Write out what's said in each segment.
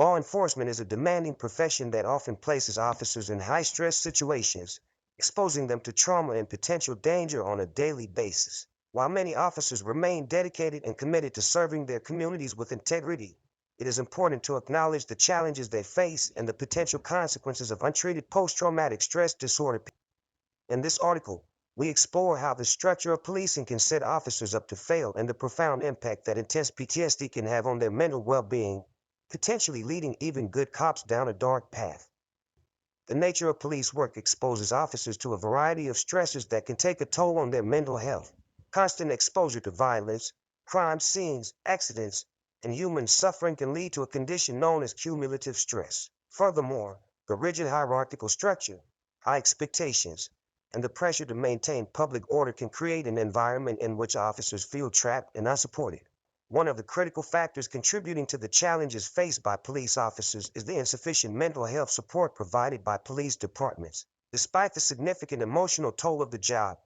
Law enforcement is a demanding profession that often places officers in high-stress situations, exposing them to trauma and potential danger on a daily basis. While many officers remain dedicated and committed to serving their communities with integrity, it is important to acknowledge the challenges they face and the potential consequences of untreated post-traumatic stress disorder. In this article, we explore how the structure of policing can set officers up to fail and the profound impact that intense PTSD can have on their mental well-being, potentially leading even good cops down a dark path. The nature of police work exposes officers to a variety of stressors that can take a toll on their mental health. Constant exposure to violence, crime scenes, accidents, and human suffering can lead to a condition known as cumulative stress. Furthermore, the rigid hierarchical structure, high expectations, and the pressure to maintain public order can create an environment in which officers feel trapped and unsupported. One of the critical factors contributing to the challenges faced by police officers is the insufficient mental health support provided by police departments. Despite the significant emotional toll of the job,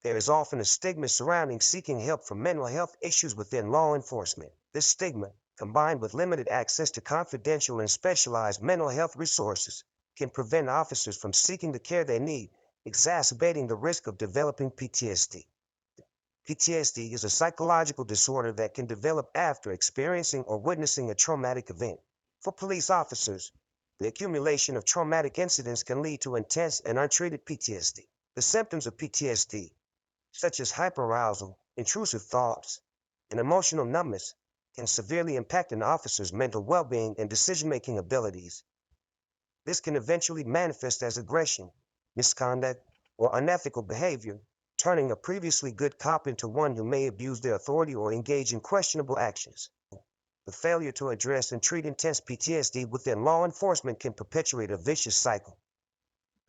there is often a stigma surrounding seeking help for mental health issues within law enforcement. This stigma, combined with limited access to confidential and specialized mental health resources, can prevent officers from seeking the care they need, exacerbating the risk of developing PTSD. PTSD is a psychological disorder that can develop after experiencing or witnessing a traumatic event. For police officers, the accumulation of traumatic incidents can lead to intense and untreated PTSD. The symptoms of PTSD, such as hyperarousal, intrusive thoughts, and emotional numbness, can severely impact an officer's mental well-being and decision-making abilities. This can eventually manifest as aggression, misconduct, or unethical behavior, turning a previously good cop into one who may abuse their authority or engage in questionable actions. The failure to address and treat intense PTSD within law enforcement can perpetuate a vicious cycle.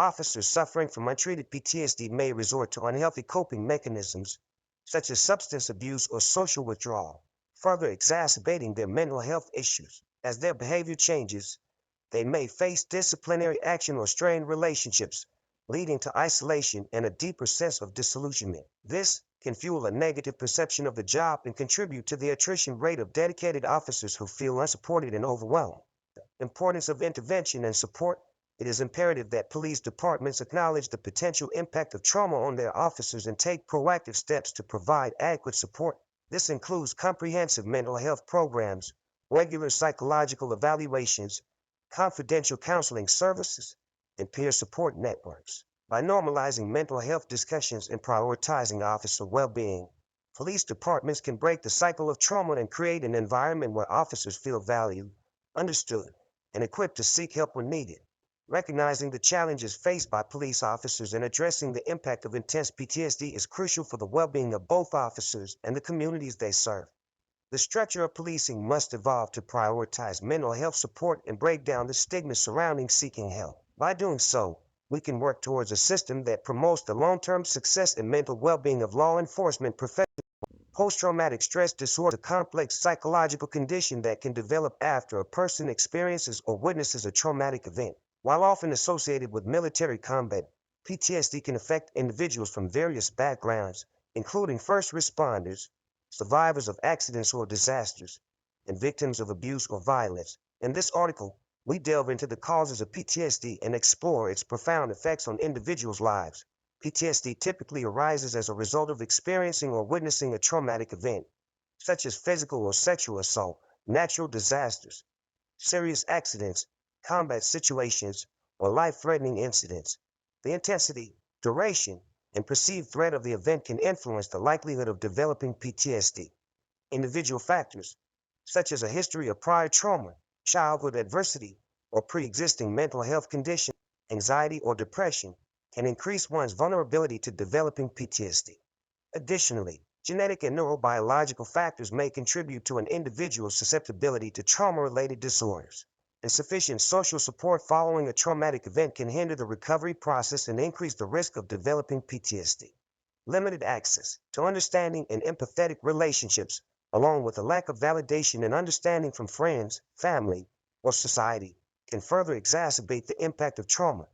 Officers suffering from untreated PTSD may resort to unhealthy coping mechanisms, such as substance abuse or social withdrawal, further exacerbating their mental health issues. As their behavior changes, they may face disciplinary action or strained relationships, leading to isolation and a deeper sense of disillusionment. This can fuel a negative perception of the job and contribute to the attrition rate of dedicated officers who feel unsupported and overwhelmed. The importance of intervention and support. It is imperative that police departments acknowledge the potential impact of trauma on their officers and take proactive steps to provide adequate support. This includes comprehensive mental health programs, regular psychological evaluations, confidential counseling services, and peer support networks. By normalizing mental health discussions and prioritizing officer well-being, police departments can break the cycle of trauma and create an environment where officers feel valued, understood, and equipped to seek help when needed. Recognizing the challenges faced by police officers and addressing the impact of intense PTSD is crucial for the well-being of both officers and the communities they serve. The structure of policing must evolve to prioritize mental health support and break down the stigma surrounding seeking help. By doing so, we can work towards a system that promotes the long-term success and mental well-being of law enforcement professionals. Post-traumatic stress disorder is a complex psychological condition that can develop after a person experiences or witnesses a traumatic event. While often associated with military combat, PTSD can affect individuals from various backgrounds, including first responders, survivors of accidents or disasters, and victims of abuse or violence. In this article, we delve into the causes of PTSD and explore its profound effects on individuals' lives. PTSD typically arises as a result of experiencing or witnessing a traumatic event, such as physical or sexual assault, natural disasters, serious accidents, combat situations, or life-threatening incidents. The intensity, duration, and perceived threat of the event can influence the likelihood of developing PTSD. Individual factors, such as a history of prior trauma, childhood adversity, or pre-existing mental health conditions, anxiety or depression, can increase one's vulnerability to developing PTSD. Additionally, genetic and neurobiological factors may contribute to an individual's susceptibility to trauma-related disorders. Insufficient social support following a traumatic event can hinder the recovery process and increase the risk of developing PTSD. Limited access to understanding and empathetic relationships, along with a lack of validation and understanding from friends, family, or society, can further exacerbate the impact of trauma.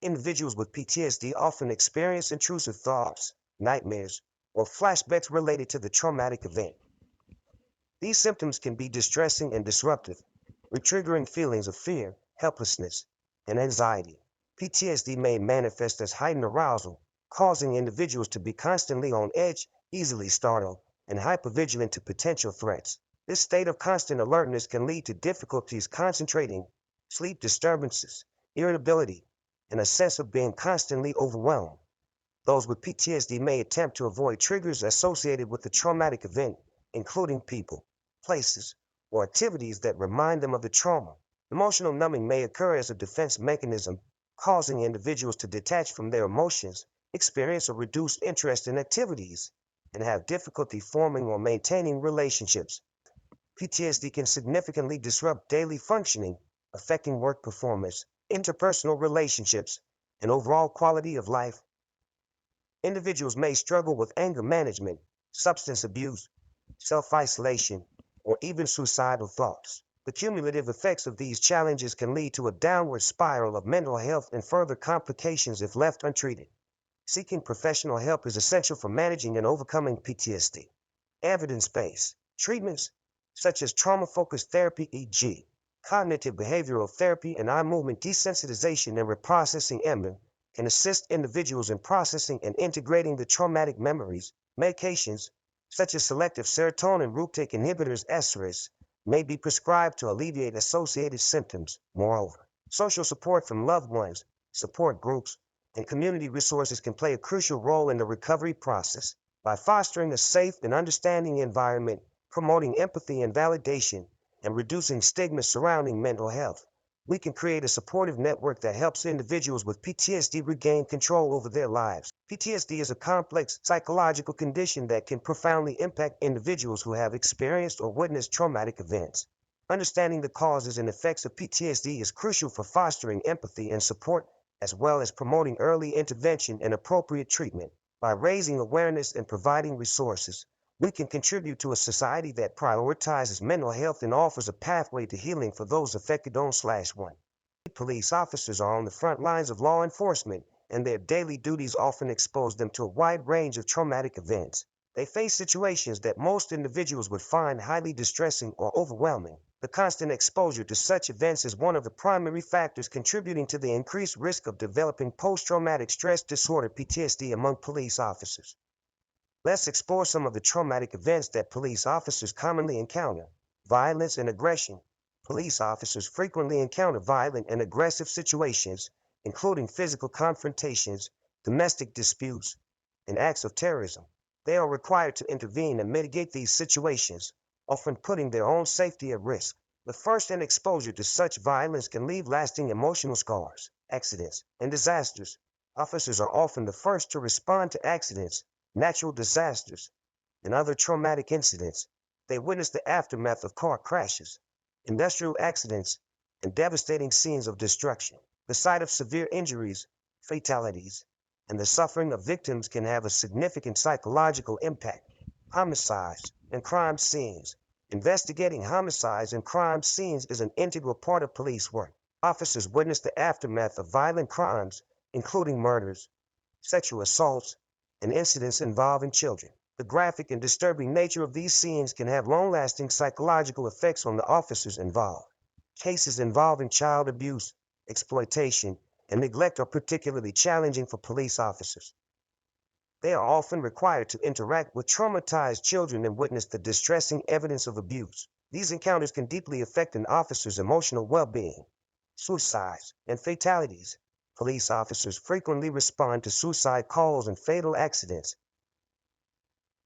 Individuals with PTSD often experience intrusive thoughts, nightmares, or flashbacks related to the traumatic event. These symptoms can be distressing and disruptive, retriggering feelings of fear, helplessness, and anxiety. PTSD may manifest as heightened arousal, causing individuals to be constantly on edge, easily startled, and hypervigilant to potential threats. This state of constant alertness can lead to difficulties concentrating, sleep disturbances, irritability, and a sense of being constantly overwhelmed. Those with PTSD may attempt to avoid triggers associated with the traumatic event, including people, places, or activities that remind them of the trauma. Emotional numbing may occur as a defense mechanism, causing individuals to detach from their emotions, experience a reduced interest in activities, and have difficulty forming or maintaining relationships. PTSD can significantly disrupt daily functioning, affecting work performance, interpersonal relationships, and overall quality of life. Individuals may struggle with anger management, substance abuse, self-isolation, or even suicidal thoughts. The cumulative effects of these challenges can lead to a downward spiral of mental health and further complications if left untreated. Seeking professional help is essential for managing and overcoming PTSD. Evidence-based treatments such as trauma-focused therapy, e.g., cognitive behavioral therapy and eye movement desensitization and reprocessing (EMDR), can assist individuals in processing and integrating the traumatic memories. Medications, such as selective serotonin reuptake inhibitors (SRIs), may be prescribed to alleviate associated symptoms. Moreover, social support from loved ones, support groups, and community resources can play a crucial role in the recovery process. By fostering a safe and understanding environment, promoting empathy and validation, and reducing stigma surrounding mental health, we can create a supportive network that helps individuals with PTSD regain control over their lives. PTSD is a complex psychological condition that can profoundly impact individuals who have experienced or witnessed traumatic events. Understanding the causes and effects of PTSD is crucial for fostering empathy and support, as well as promoting early intervention and appropriate treatment. By raising awareness and providing resources, we can contribute to a society that prioritizes mental health and offers a pathway to healing for those affected. On/1. Police officers are on the front lines of law enforcement, and their daily duties often expose them to a wide range of traumatic events. They face situations that most individuals would find highly distressing or overwhelming. The constant exposure to such events is one of the primary factors contributing to the increased risk of developing post-traumatic stress disorder (PTSD) among police officers. Let's explore some of the traumatic events that police officers commonly encounter. Violence and aggression. Police officers frequently encounter violent and aggressive situations, including physical confrontations, domestic disputes, and acts of terrorism. They are required to intervene and mitigate these situations, often putting their own safety at risk. The first-hand exposure to such violence can leave lasting emotional scars. Accidents and disasters. Officers are often the first to respond to accidents, natural disasters, and other traumatic incidents. They witness the aftermath of car crashes, industrial accidents, and devastating scenes of destruction. The sight of severe injuries, fatalities, and the suffering of victims can have a significant psychological impact. Homicides and crime scenes. Investigating homicides and crime scenes is an integral part of police work. Officers witness the aftermath of violent crimes, including murders, sexual assaults, and incidents involving children. The graphic and disturbing nature of these scenes can have long-lasting psychological effects on the officers involved. Cases involving child abuse, exploitation, and neglect are particularly challenging for police officers. They are often required to interact with traumatized children and witness the distressing evidence of abuse. These encounters can deeply affect an officer's emotional well-being. Suicides and fatalities. Police officers frequently respond to suicide calls and fatal accidents.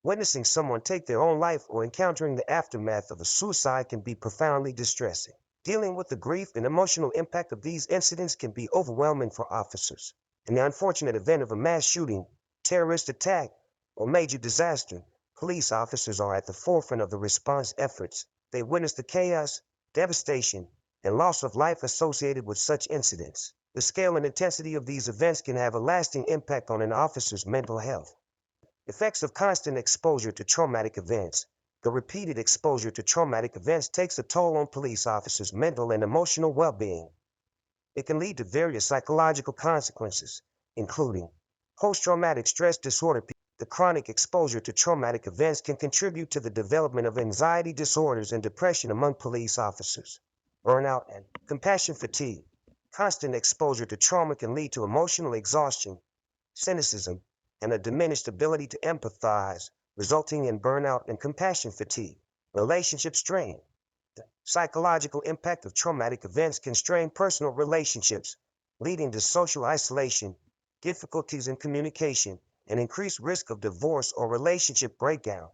Witnessing someone take their own life or encountering the aftermath of a suicide can be profoundly distressing. Dealing with the grief and emotional impact of these incidents can be overwhelming for officers. In the unfortunate event of a mass shooting, terrorist attack, or major disaster, police officers are at the forefront of the response efforts. They witness the chaos, devastation, and loss of life associated with such incidents. The scale and intensity of these events can have a lasting impact on an officer's mental health. Effects of constant exposure to traumatic events. The repeated exposure to traumatic events takes a toll on police officers' mental and emotional well-being. It can lead to various psychological consequences, including post-traumatic stress disorder. The chronic exposure to traumatic events can contribute to the development of anxiety disorders and depression among police officers. burnout, and compassion fatigue. Constant exposure to trauma can lead to emotional exhaustion, cynicism, and a diminished ability to empathize, resulting in burnout and compassion fatigue. Relationship strain. The psychological impact of traumatic events can strain personal relationships, leading to social isolation, difficulties in communication, and increased risk of divorce or relationship breakdown.